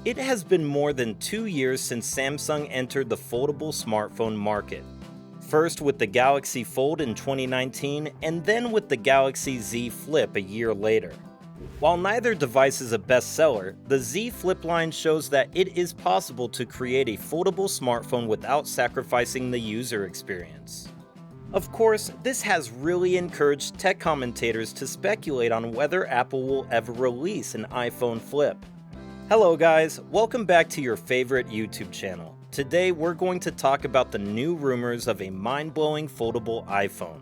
It has been more than 2 years since Samsung entered the foldable smartphone market. First with the Galaxy Fold in 2019, and then with the Galaxy Z Flip a year later. While neither device is a bestseller, the Z Flip line shows that it is possible to create a foldable smartphone without sacrificing the user experience. Of course, this has really encouraged tech commentators to speculate on whether Apple will ever release an iPhone Flip. Hello guys, welcome back to your favorite YouTube channel. Today we're going to talk about the new rumors of a mind-blowing foldable iPhone.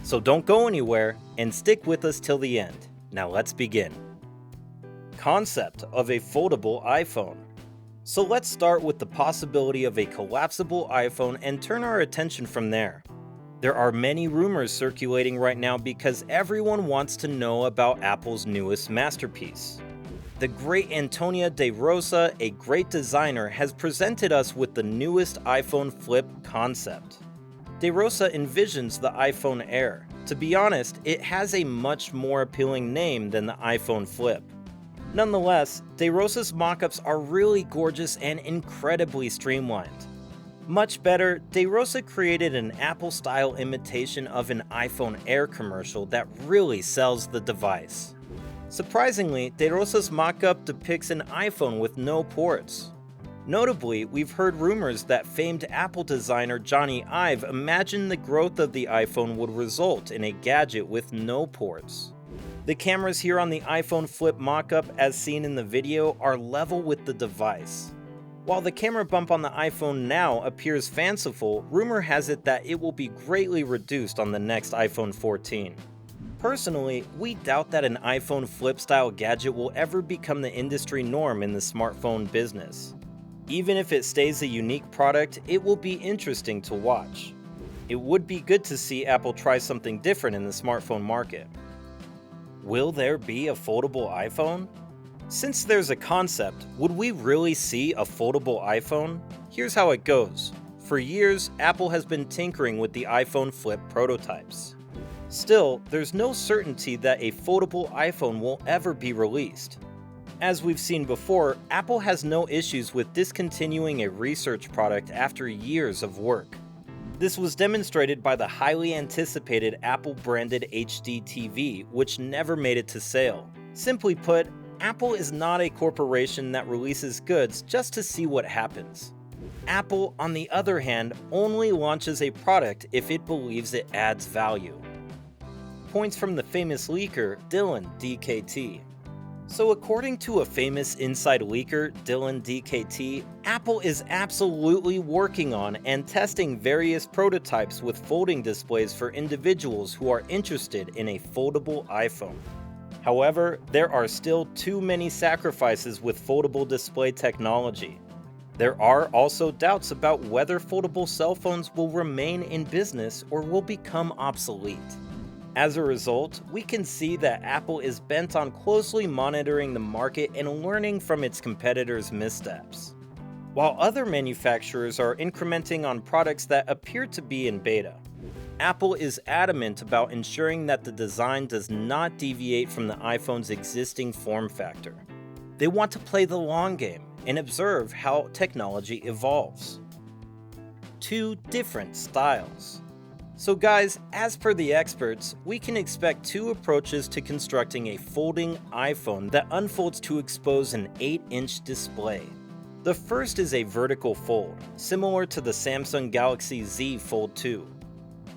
So don't go anywhere and stick with us till the end. Now let's begin. Concept of a foldable iPhone. So let's start with the possibility of a collapsible iPhone and turn our attention from there. There are many rumors circulating right now because everyone wants to know about Apple's newest masterpiece. The great Antonia De Rosa, a great designer, has presented us with the newest iPhone Flip concept. De Rosa envisions the iPhone Air. To be honest, it has a much more appealing name than the iPhone Flip. Nonetheless, De Rosa's mockups are really gorgeous and incredibly streamlined. Much better, De Rosa created an Apple-style imitation of an iPhone Air commercial that really sells the device. Surprisingly, De Rosa's mockup depicts an iPhone with no ports. Notably, we've heard rumors that famed Apple designer Johnny Ive imagined the growth of the iPhone would result in a gadget with no ports. The cameras here on the iPhone Flip mockup, as seen in the video, are level with the device. While the camera bump on the iPhone now appears fanciful, rumor has it that it will be greatly reduced on the next iPhone 14. Personally, we doubt that an iPhone Flip-style gadget will ever become the industry norm in the smartphone business. Even if it stays a unique product, it will be interesting to watch. It would be good to see Apple try something different in the smartphone market. Will there be a foldable iPhone? Since there's a concept, would we really see a foldable iPhone? Here's how it goes. For years, Apple has been tinkering with the iPhone Flip prototypes. Still, there's no certainty that a foldable iPhone will ever be released. As we've seen before, Apple has no issues with discontinuing a research product after years of work. This was demonstrated by the highly anticipated Apple-branded HD TV, which never made it to sale. Simply put, Apple is not a corporation that releases goods just to see what happens. Apple, on the other hand, only launches a product if it believes it adds value. Points from the famous leaker, Dylan DKT. So according to a famous inside leaker, Dylan DKT, Apple is absolutely working on and testing various prototypes with folding displays for individuals who are interested in a foldable iPhone. However, there are still too many sacrifices with foldable display technology. There are also doubts about whether foldable cell phones will remain in business or will become obsolete. As a result, we can see that Apple is bent on closely monitoring the market and learning from its competitors' missteps. While other manufacturers are incrementing on products that appear to be in beta, Apple is adamant about ensuring that the design does not deviate from the iPhone's existing form factor. They want to play the long game and observe how technology evolves. Two different styles. So guys, as per the experts, we can expect two approaches to constructing a folding iPhone that unfolds to expose an 8-inch display. The first is a vertical fold, similar to the Samsung Galaxy Z Fold 2.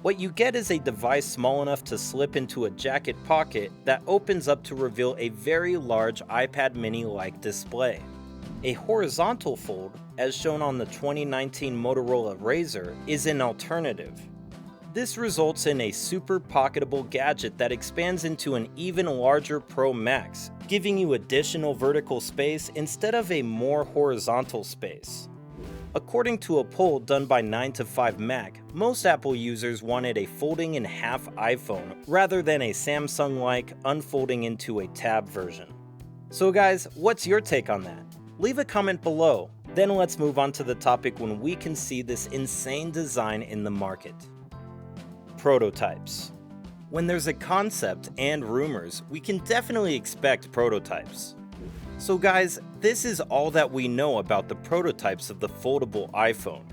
What you get is a device small enough to slip into a jacket pocket that opens up to reveal a very large iPad mini-like display. A horizontal fold, as shown on the 2019 Motorola Razr, is an alternative. This results in a super pocketable gadget that expands into an even larger Pro Max, giving you additional vertical space instead of a more horizontal space. According to a poll done by 9to5Mac, most Apple users wanted a folding in half iPhone rather than a Samsung-like unfolding into a tab version. So guys, what's your take on that? Leave a comment below, then let's move on to the topic when we can see this insane design in the market. Prototypes. When there's a concept and rumors, we can definitely expect prototypes. So guys, this is all that we know about the prototypes of the foldable iPhone.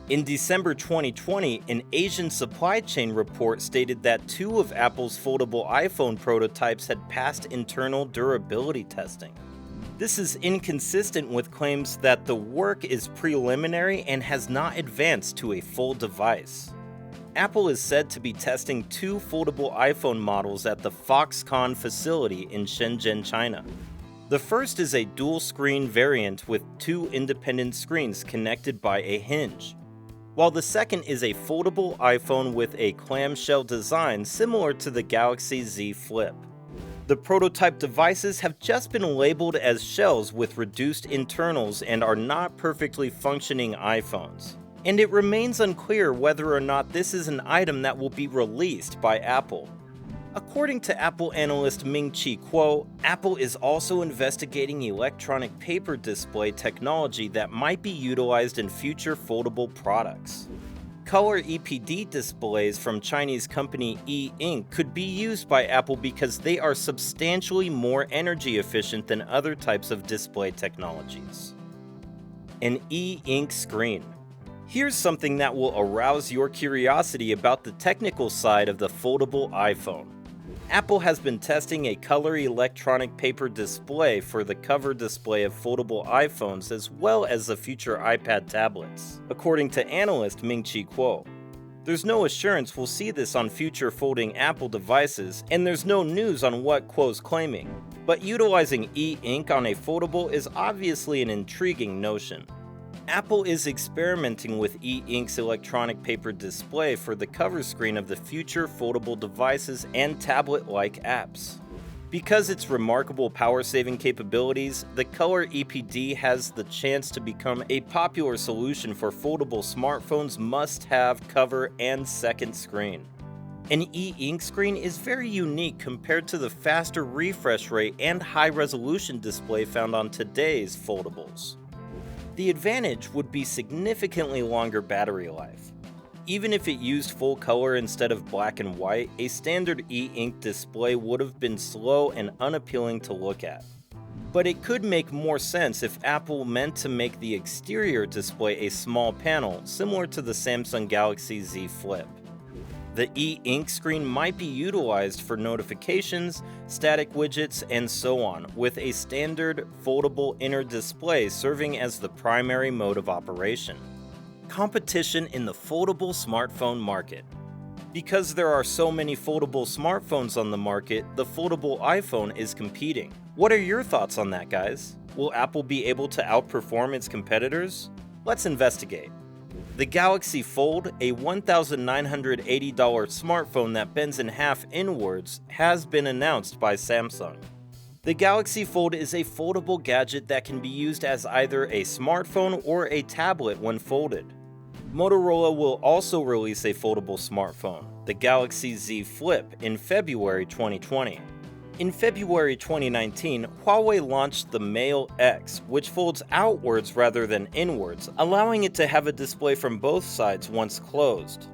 In December 2020, an Asian supply chain report stated that 2 of Apple's foldable iPhone prototypes had passed internal durability testing. This is inconsistent with claims that the work is preliminary and has not advanced to a full device. Apple is said to be testing 2 foldable iPhone models at the Foxconn facility in Shenzhen, China. The first is a dual-screen variant with 2 independent screens connected by a hinge, while the second is a foldable iPhone with a clamshell design similar to the Galaxy Z Flip. The prototype devices have just been labeled as shells with reduced internals and are not perfectly functioning iPhones. And it remains unclear whether or not this is an item that will be released by Apple. According to Apple analyst Ming-Chi Kuo, Apple is also investigating electronic paper display technology that might be utilized in future foldable products. Color EPD displays from Chinese company E-Ink could be used by Apple because they are substantially more energy efficient than other types of display technologies. An E-Ink screen. Here's something that will arouse your curiosity about the technical side of the foldable iPhone. Apple has been testing a color electronic paper display for the cover display of foldable iPhones as well as the future iPad tablets, according to analyst Ming-Chi Kuo. There's no assurance we'll see this on future folding Apple devices, and there's no news on what Kuo's claiming, but utilizing E-Ink on a foldable is obviously an intriguing notion. Apple is experimenting with E-Ink's electronic paper display for the cover screen of the future foldable devices and tablet-like apps. Because its remarkable power-saving capabilities, the Color EPD has the chance to become a popular solution for foldable smartphones' must-have cover and second screen. An E-Ink screen is very unique compared to the faster refresh rate and high-resolution display found on today's foldables. The advantage would be significantly longer battery life. Even if it used full color instead of black and white, a standard E-Ink display would have been slow and unappealing to look at. But it could make more sense if Apple meant to make the exterior display a small panel, similar to the Samsung Galaxy Z Flip. The E-Ink screen might be utilized for notifications, static widgets, and so on, with a standard foldable inner display serving as the primary mode of operation. Competition in the foldable smartphone market. Because there are so many foldable smartphones on the market, the foldable iPhone is competing. What are your thoughts on that, guys? Will Apple be able to outperform its competitors? Let's investigate. The Galaxy Fold, a $1,980 smartphone that bends in half inwards, has been announced by Samsung. The Galaxy Fold is a foldable gadget that can be used as either a smartphone or a tablet when folded. Motorola will also release a foldable smartphone, the Galaxy Z Flip, in February 2020. In February 2019, Huawei launched the Mail X, which folds outwards rather than inwards, allowing it to have a display from both sides once closed.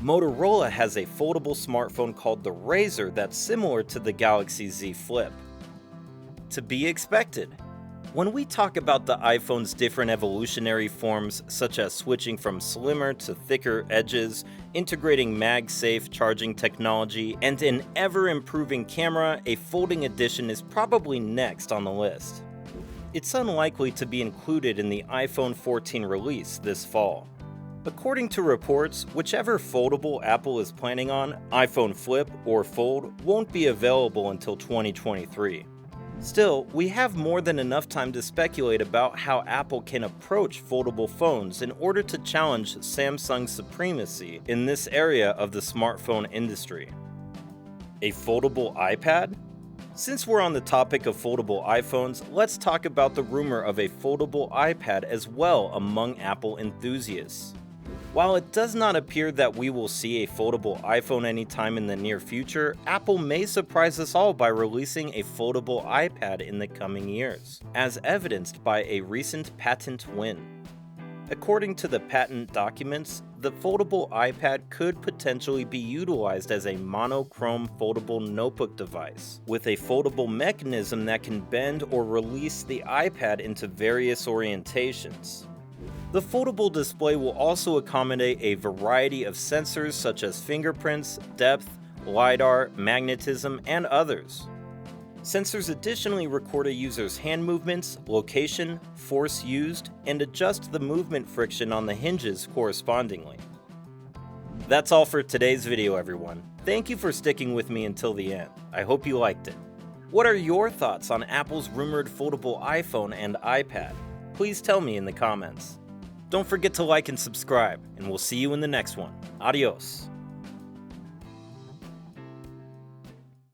Motorola has a foldable smartphone called the Razr that's similar to the Galaxy Z Flip. To be expected. When we talk about the iPhone's different evolutionary forms, such as switching from slimmer to thicker edges, integrating MagSafe charging technology, and an ever-improving camera, a folding edition is probably next on the list. It's unlikely to be included in the iPhone 14 release this fall. According to reports, whichever foldable Apple is planning on, iPhone Flip or Fold, won't be available until 2023. Still, we have more than enough time to speculate about how Apple can approach foldable phones in order to challenge Samsung's supremacy in this area of the smartphone industry. A foldable iPad? Since we're on the topic of foldable iPhones, let's talk about the rumor of a foldable iPad as well among Apple enthusiasts. While it does not appear that we will see a foldable iPhone anytime in the near future, Apple may surprise us all by releasing a foldable iPad in the coming years, as evidenced by a recent patent win. According to the patent documents, the foldable iPad could potentially be utilized as a monochrome foldable notebook device, with a foldable mechanism that can bend or release the iPad into various orientations. The foldable display will also accommodate a variety of sensors such as fingerprints, depth, LiDAR, magnetism, and others. Sensors additionally record a user's hand movements, location, force used, and adjust the movement friction on the hinges correspondingly. That's all for today's video, everyone. Thank you for sticking with me until the end. I hope you liked it. What are your thoughts on Apple's rumored foldable iPhone and iPad? Please tell me in the comments. Don't forget to like and subscribe, and we'll see you in the next one. Adios.